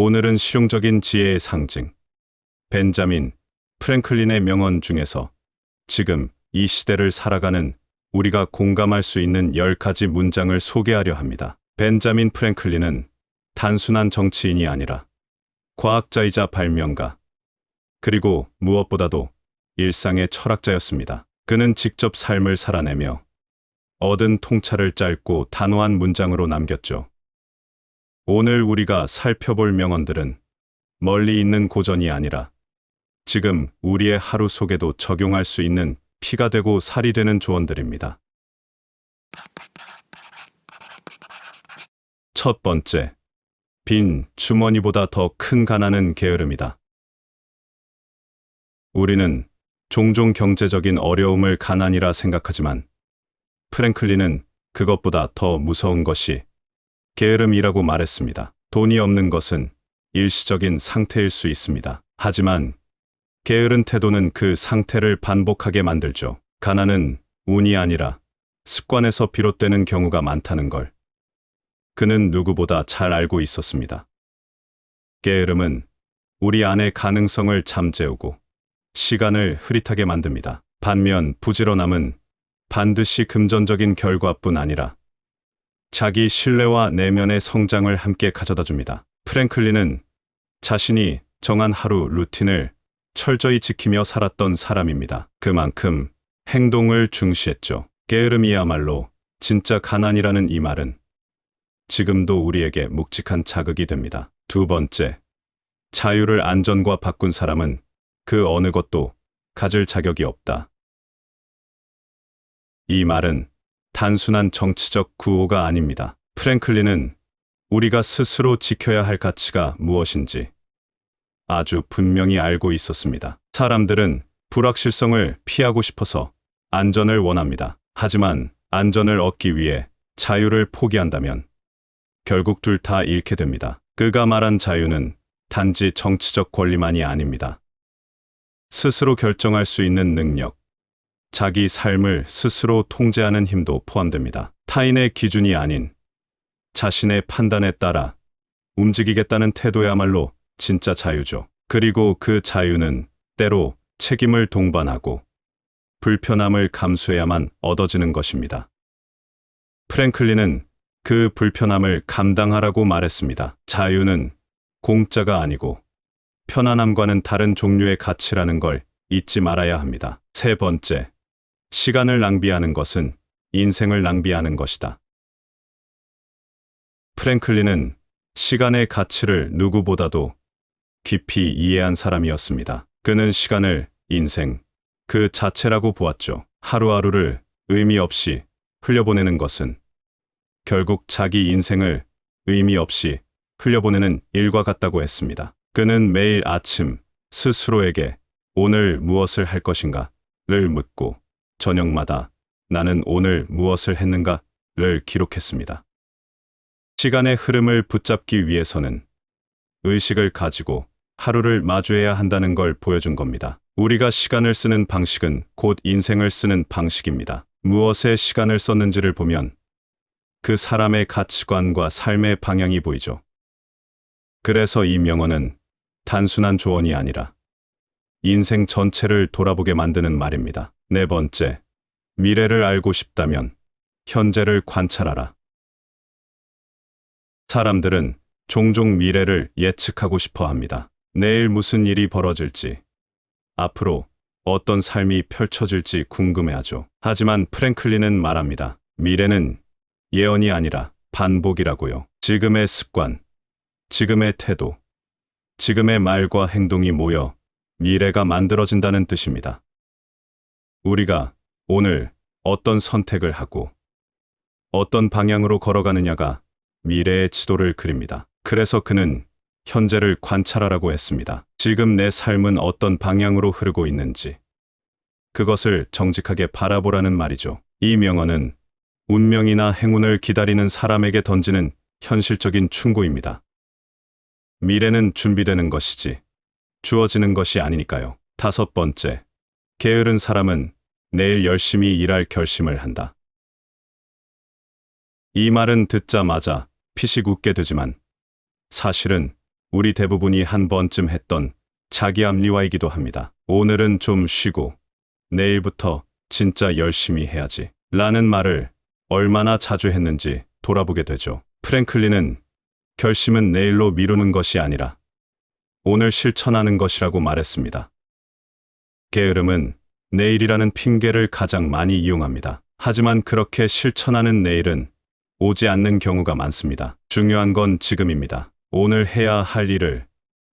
오늘은 실용적인 지혜의 상징, 벤자민 프랭클린의 명언 중에서 지금 이 시대를 살아가는 우리가 공감할 수 있는 10가지 문장을 소개하려 합니다. 벤자민 프랭클린은 단순한 정치인이 아니라 과학자이자 발명가, 그리고 무엇보다도 일상의 철학자였습니다. 그는 직접 삶을 살아내며 얻은 통찰을 짧고 단호한 문장으로 남겼죠. 오늘 우리가 살펴볼 명언들은 멀리 있는 고전이 아니라 지금 우리의 하루 속에도 적용할 수 있는 피가 되고 살이 되는 조언들입니다. 첫 번째, 빈 주머니보다 더 큰 가난은 게으름이다. 우리는 종종 경제적인 어려움을 가난이라 생각하지만 프랭클린은 그것보다 더 무서운 것이 게으름이라고 말했습니다. 돈이 없는 것은 일시적인 상태일 수 있습니다. 하지만 게으른 태도는 그 상태를 반복하게 만들죠. 가난은 운이 아니라 습관에서 비롯되는 경우가 많다는 걸 그는 누구보다 잘 알고 있었습니다. 게으름은 우리 안의 가능성을 잠재우고 시간을 흐릿하게 만듭니다. 반면 부지런함은 반드시 금전적인 결과뿐 아니라 자기 신뢰와 내면의 성장을 함께 가져다 줍니다. 프랭클린은 자신이 정한 하루 루틴을 철저히 지키며 살았던 사람입니다. 그만큼 행동을 중시했죠. 게으름이야말로 진짜 가난이라는 이 말은 지금도 우리에게 묵직한 자극이 됩니다. 두 번째, 자유를 안전과 바꾼 사람은 그 어느 것도 가질 자격이 없다. 이 말은 단순한 정치적 구호가 아닙니다. 프랭클린은 우리가 스스로 지켜야 할 가치가 무엇인지 아주 분명히 알고 있었습니다. 사람들은 불확실성을 피하고 싶어서 안전을 원합니다. 하지만 안전을 얻기 위해 자유를 포기한다면 결국 둘 다 잃게 됩니다. 그가 말한 자유는 단지 정치적 권리만이 아닙니다. 스스로 결정할 수 있는 능력, 자기 삶을 스스로 통제하는 힘도 포함됩니다. 타인의 기준이 아닌 자신의 판단에 따라 움직이겠다는 태도야말로 진짜 자유죠. 그리고 그 자유는 때로 책임을 동반하고 불편함을 감수해야만 얻어지는 것입니다. 프랭클린은 그 불편함을 감당하라고 말했습니다. 자유는 공짜가 아니고 편안함과는 다른 종류의 가치라는 걸 잊지 말아야 합니다. 세 번째, 시간을 낭비하는 것은 인생을 낭비하는 것이다. 프랭클린은 시간의 가치를 누구보다도 깊이 이해한 사람이었습니다. 그는 시간을 인생 그 자체라고 보았죠. 하루하루를 의미 없이 흘려보내는 것은 결국 자기 인생을 의미 없이 흘려보내는 일과 같다고 했습니다. 그는 매일 아침 스스로에게 오늘 무엇을 할 것인가를 묻고 저녁마다 나는 오늘 무엇을 했는가를 기록했습니다. 시간의 흐름을 붙잡기 위해서는 의식을 가지고 하루를 마주해야 한다는 걸 보여준 겁니다. 우리가 시간을 쓰는 방식은 곧 인생을 쓰는 방식입니다. 무엇에 시간을 썼는지를 보면 그 사람의 가치관과 삶의 방향이 보이죠. 그래서 이 명언은 단순한 조언이 아니라 인생 전체를 돌아보게 만드는 말입니다. 네 번째, 미래를 알고 싶다면 현재를 관찰하라. 사람들은 종종 미래를 예측하고 싶어 합니다. 내일 무슨 일이 벌어질지, 앞으로 어떤 삶이 펼쳐질지 궁금해하죠. 하지만 프랭클린은 말합니다. 미래는 예언이 아니라 반복이라고요. 지금의 습관, 지금의 태도, 지금의 말과 행동이 모여 미래가 만들어진다는 뜻입니다. 우리가 오늘 어떤 선택을 하고 어떤 방향으로 걸어가느냐가 미래의 지도를 그립니다. 그래서 그는 현재를 관찰하라고 했습니다. 지금 내 삶은 어떤 방향으로 흐르고 있는지 그것을 정직하게 바라보라는 말이죠. 이 명언은 운명이나 행운을 기다리는 사람에게 던지는 현실적인 충고입니다. 미래는 준비되는 것이지 주어지는 것이 아니니까요. 다섯 번째, 게으른 사람은 내일 열심히 일할 결심을 한다. 이 말은 듣자마자 피식 웃게 되지만 사실은 우리 대부분이 한 번쯤 했던 자기 합리화이기도 합니다. 오늘은 좀 쉬고 내일부터 진짜 열심히 해야지 라는 말을 얼마나 자주 했는지 돌아보게 되죠. 프랭클린은 결심은 내일로 미루는 것이 아니라 오늘 실천하는 것이라고 말했습니다. 게으름은 내일이라는 핑계를 가장 많이 이용합니다. 하지만 그렇게 실천하는 내일은 오지 않는 경우가 많습니다. 중요한 건 지금입니다. 오늘 해야 할 일을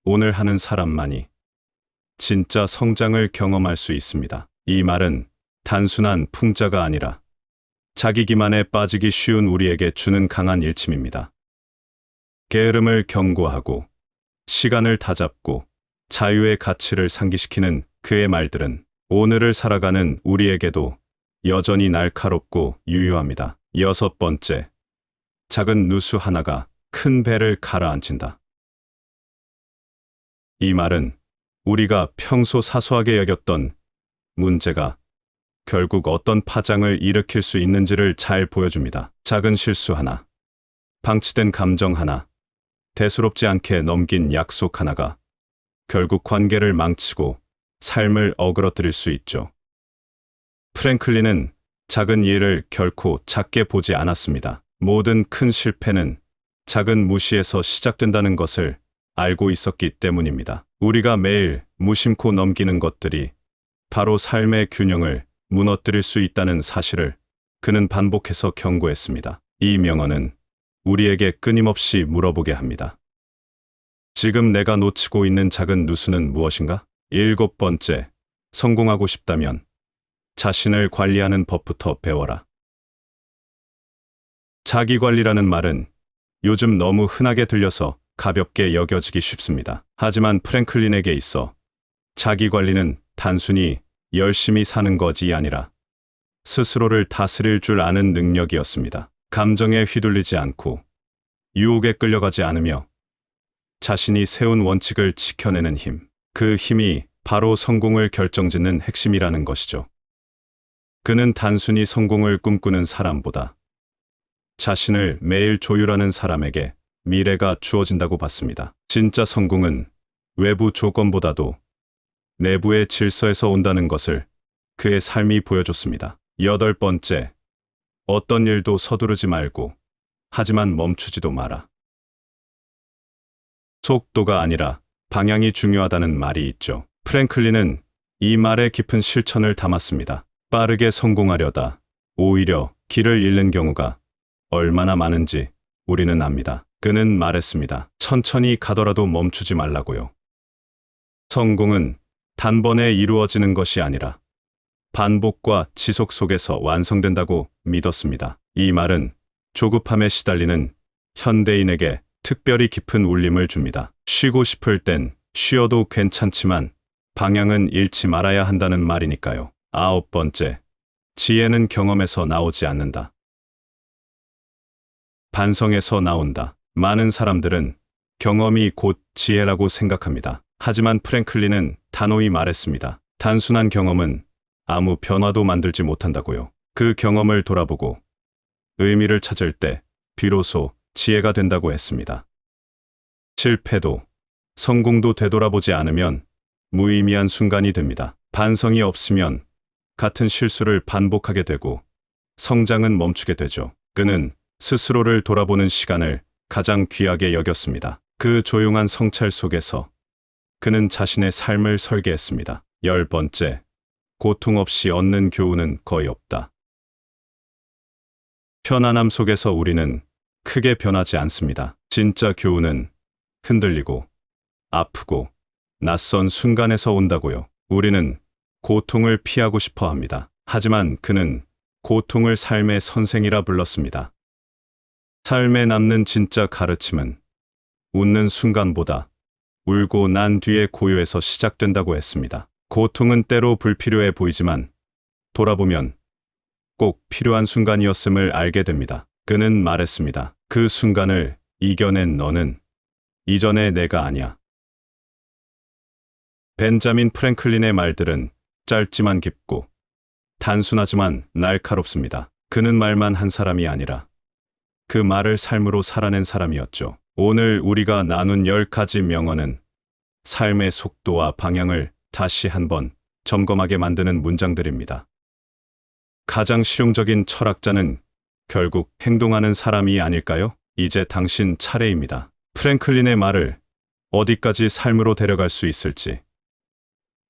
오늘 하는 사람만이 진짜 성장을 경험할 수 있습니다. 이 말은 단순한 풍자가 아니라 자기 기만에 빠지기 쉬운 우리에게 주는 강한 일침입니다. 게으름을 경고하고 시간을 다잡고 자유의 가치를 상기시키는 그의 말들은 오늘을 살아가는 우리에게도 여전히 날카롭고 유효합니다. 6번째, 작은 누수 하나가 큰 배를 가라앉힌다. 이 말은 우리가 평소 사소하게 여겼던 문제가 결국 어떤 파장을 일으킬 수 있는지를 잘 보여줍니다. 작은 실수 하나, 방치된 감정 하나, 대수롭지 않게 넘긴 약속 하나가 결국 관계를 망치고 삶을 어그러뜨릴 수 있죠. 프랭클린은 작은 일을 결코 작게 보지 않았습니다. 모든 큰 실패는 작은 무시에서 시작된다는 것을 알고 있었기 때문입니다. 우리가 매일 무심코 넘기는 것들이 바로 삶의 균형을 무너뜨릴 수 있다는 사실을 그는 반복해서 경고했습니다. 이 명언은 우리에게 끊임없이 물어보게 합니다. 지금 내가 놓치고 있는 작은 누수는 무엇인가? 7번째, 성공하고 싶다면 자신을 관리하는 법부터 배워라. 자기관리라는 말은 요즘 너무 흔하게 들려서 가볍게 여겨지기 쉽습니다. 하지만 프랭클린에게 있어 자기관리는 단순히 열심히 사는 것이 아니라 스스로를 다스릴 줄 아는 능력이었습니다. 감정에 휘둘리지 않고 유혹에 끌려가지 않으며 자신이 세운 원칙을 지켜내는 힘. 그 힘이 바로 성공을 결정짓는 핵심이라는 것이죠. 그는 단순히 성공을 꿈꾸는 사람보다 자신을 매일 조율하는 사람에게 미래가 주어진다고 봤습니다. 진짜 성공은 외부 조건보다도 내부의 질서에서 온다는 것을 그의 삶이 보여줬습니다. 8번째, 어떤 일도 서두르지 말고 하지만 멈추지도 마라. 속도가 아니라 방향이 중요하다는 말이 있죠. 프랭클린은 이 말에 깊은 실천을 담았습니다. 빠르게 성공하려다 오히려 길을 잃는 경우가 얼마나 많은지 우리는 압니다. 그는 말했습니다. 천천히 가더라도 멈추지 말라고요. 성공은 단번에 이루어지는 것이 아니라 반복과 지속 속에서 완성된다고 믿었습니다. 이 말은 조급함에 시달리는 현대인에게 특별히 깊은 울림을 줍니다. 쉬고 싶을 땐 쉬어도 괜찮지만 방향은 잃지 말아야 한다는 말이니까요. 9번째, 지혜는 경험에서 나오지 않는다. 반성에서 나온다. 많은 사람들은 경험이 곧 지혜라고 생각합니다. 하지만 프랭클린은 단호히 말했습니다. 단순한 경험은 아무 변화도 만들지 못한다고요. 그 경험을 돌아보고 의미를 찾을 때 비로소 지혜가 된다고 했습니다. 실패도 성공도 되돌아보지 않으면 무의미한 순간이 됩니다. 반성이 없으면 같은 실수를 반복하게 되고 성장은 멈추게 되죠. 그는 스스로를 돌아보는 시간을 가장 귀하게 여겼습니다. 그 조용한 성찰 속에서 그는 자신의 삶을 설계했습니다. 10번째, 고통 없이 얻는 교훈은 거의 없다. 편안함 속에서 우리는 크게 변하지 않습니다. 진짜 교훈은 흔들리고 아프고 낯선 순간에서 온다고요. 우리는 고통을 피하고 싶어 합니다. 하지만 그는 고통을 삶의 선생이라 불렀습니다. 삶에 남는 진짜 가르침은 웃는 순간보다 울고 난 뒤의 고요에서 시작된다고 했습니다. 고통은 때로 불필요해 보이지만 돌아보면 꼭 필요한 순간이었음을 알게 됩니다. 그는 말했습니다. 그 순간을 이겨낸 너는 이전의 내가 아니야. 벤자민 프랭클린의 말들은 짧지만 깊고 단순하지만 날카롭습니다. 그는 말만 한 사람이 아니라 그 말을 삶으로 살아낸 사람이었죠. 오늘 우리가 나눈 10가지 명언은 삶의 속도와 방향을 다시 한번 점검하게 만드는 문장들입니다. 가장 실용적인 철학자는 결국 행동하는 사람이 아닐까요? 이제 당신 차례입니다. 프랭클린의 말을 어디까지 삶으로 데려갈 수 있을지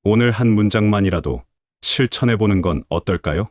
오늘 한 문장만이라도 실천해 보는 건 어떨까요?